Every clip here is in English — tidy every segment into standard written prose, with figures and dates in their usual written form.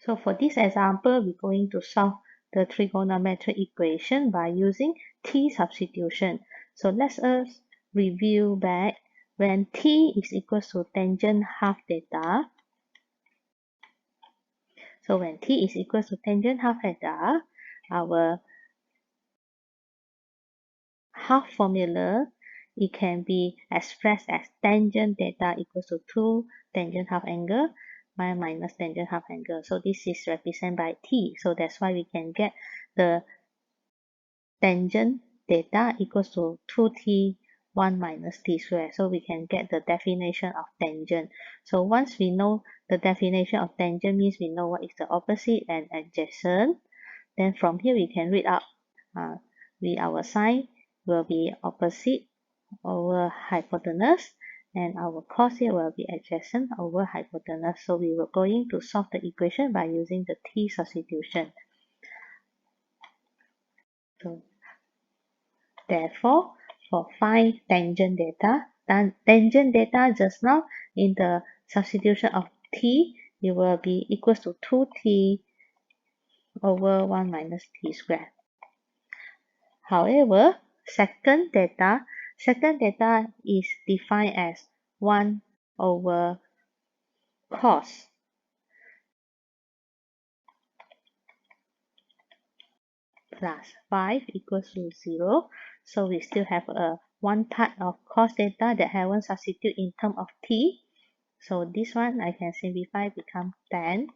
So for this example, we're going to solve the trigonometric equation by using T-substitution. So let's us review back. When T is equal to tangent half theta, so when T is equal to tangent half theta, our half formula, it can be expressed as tangent theta equals to 2 tangent half angle minus tangent half angle. So this is represented by T. So that's why we can get the tangent theta equals to 2t 1 minus t squared. So we can get the definition of tangent. So once we know the definition of tangent, means we know what is the opposite and adjacent. Then from here we can read out our sine will be opposite over hypotenuse, and our cos here will be adjacent over hypotenuse. So we were going to solve the equation by using the T substitution. So therefore, for find tangent theta just now in the substitution of t, it will be equals to 2t over 1 minus t squared. However, secant theta is defined as 1 over cos plus 5 equals to 0. So we still have a one part of cos theta that I haven't substitute in terms of t. So this one I can simplify become tan.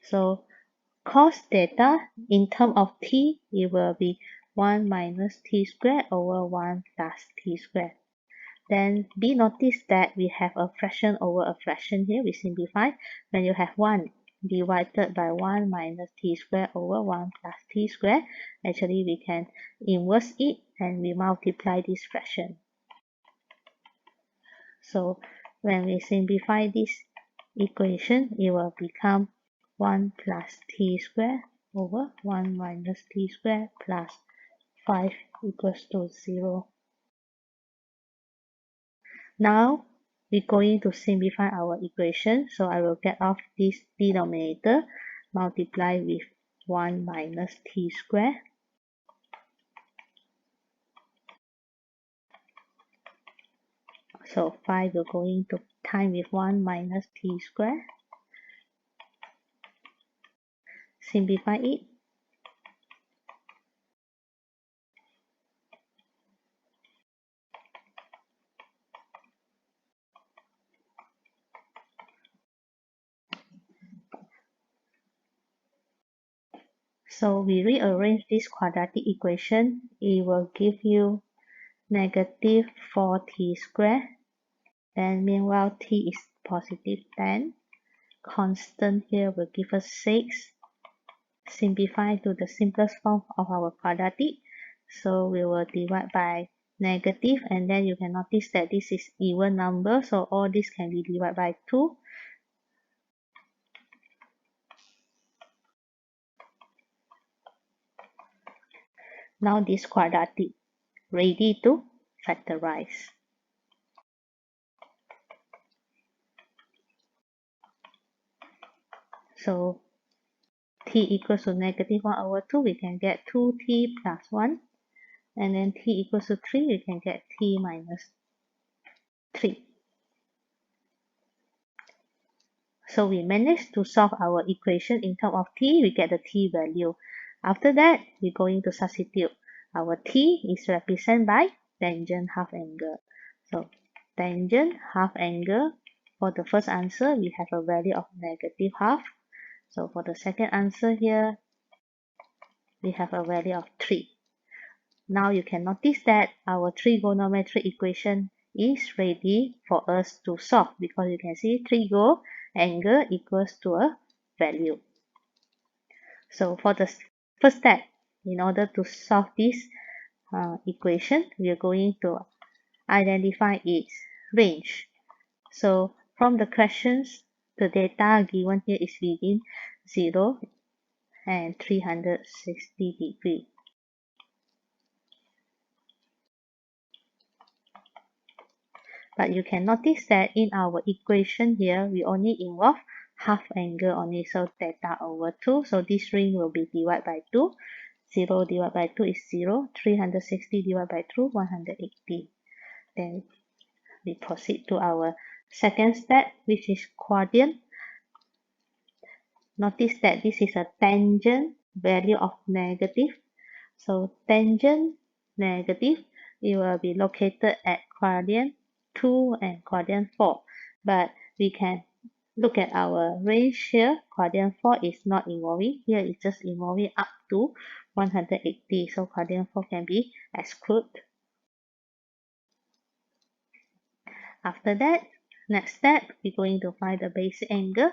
So cos theta in terms of t, it will be 1 minus t squared over 1 plus t squared. Then be notice that we have a fraction over a fraction here. We simplify. When you have 1 divided by 1 minus t squared over 1 plus t squared, actually we can inverse it and we multiply this fraction. So when we simplify this equation, it will become 1 plus t squared over 1 minus t squared plus 5 equals to 0. Now we're going to simplify our equation. So I will get off this denominator, multiply with 1 minus t squared. So 5 will going to time with 1 minus t squared. Simplify it. So we rearrange this quadratic equation. It will give you negative 4t squared. Then meanwhile t is positive 10. Constant here will give us 6. Simplify to the simplest form of our quadratic. So we will divide by negative, and then you can notice that this is even number. So all this can be divided by 2. Now this quadratic ready to factorize. So t equals to negative 1 over 2, we can get 2t plus 1. And then t equals to 3, we can get t minus 3. So we managed to solve our equation in terms of t, we get the t value. After that, we're going to substitute. Our t is represented by tangent half angle. So tangent half angle, for the first answer, we have a value of negative half. So for the second answer here, we have a value of 3. Now you can notice that our trigonometric equation is ready for us to solve, because you can see trigo angle equals to a value. So for the first step, in order to solve this equation, we are going to identify its range. So from the questions, the data given here is within 0 and 360 degrees. But you can notice that in our equation here, we only involve half angle only, so theta over 2. So this ring will be divided by 2. 0 divided by 2 is 0. 360 divided by 2, 180. Then we proceed to our second step, which is quadrant. Notice that this is a tangent value of negative. So tangent negative, it will be located at quadrant 2 and quadrant 4. But we can look at our range here. Quadrant 4 is not involving. Here it's just involving up to 180. So quadrant 4 can be excluded. After that, next step, we're going to find the basic angle.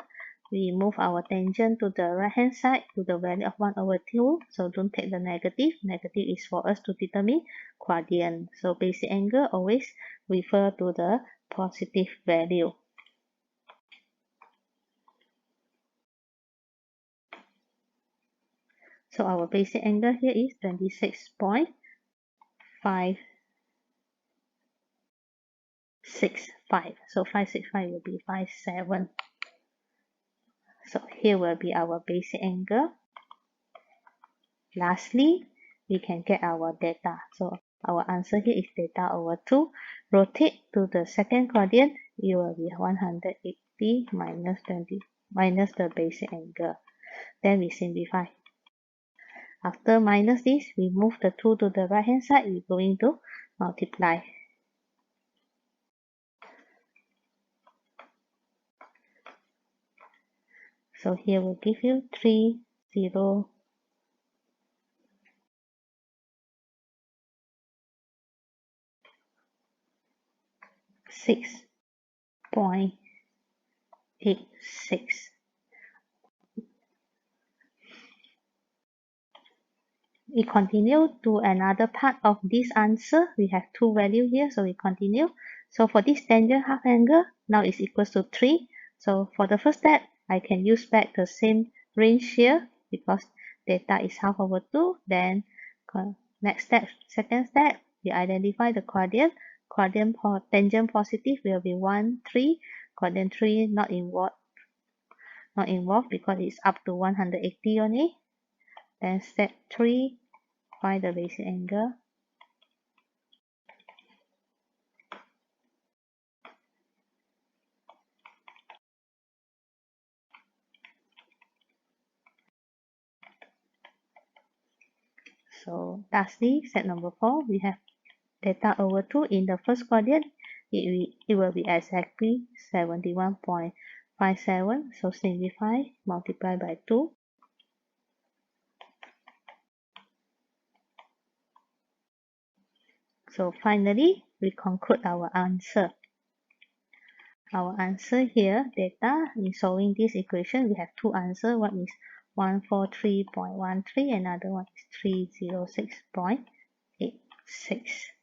We move our tangent to the right hand side to the value of 1 over 2. So don't take the negative. Negative is for us to determine quadrant. So basic angle always refer to the positive value. So our basic angle here is 26.565. So 565 will be 57. So here will be our basic angle. Lastly, we can get our data. So our answer here is theta over 2. Rotate to the second quadrant, it will be 180 minus 20 minus the basic angle. Then we simplify. After minus this, we move the 2 to the right hand side. We're going to multiply. So here will give you 306.86. We continue to another part of this answer. We have two values here, so we continue. So for this tangent half angle, now is equals to 3. So for the first step, I can use back the same range here because theta is half over 2. Then next step, second step, we identify the quadrant. Quadrant for tangent positive will be 1, 3. Quadrant 3 not involved because it's up to 180 only. Then step 3, find the basic angle. So lastly, step number 4, we have theta over 2 in the first quadrant. It will be exactly 71.57. So simplify, multiply by 2. So finally, we conclude our answer. Our answer here, theta, in solving this equation, we have two answers. One is 143.13, another one is 306.86.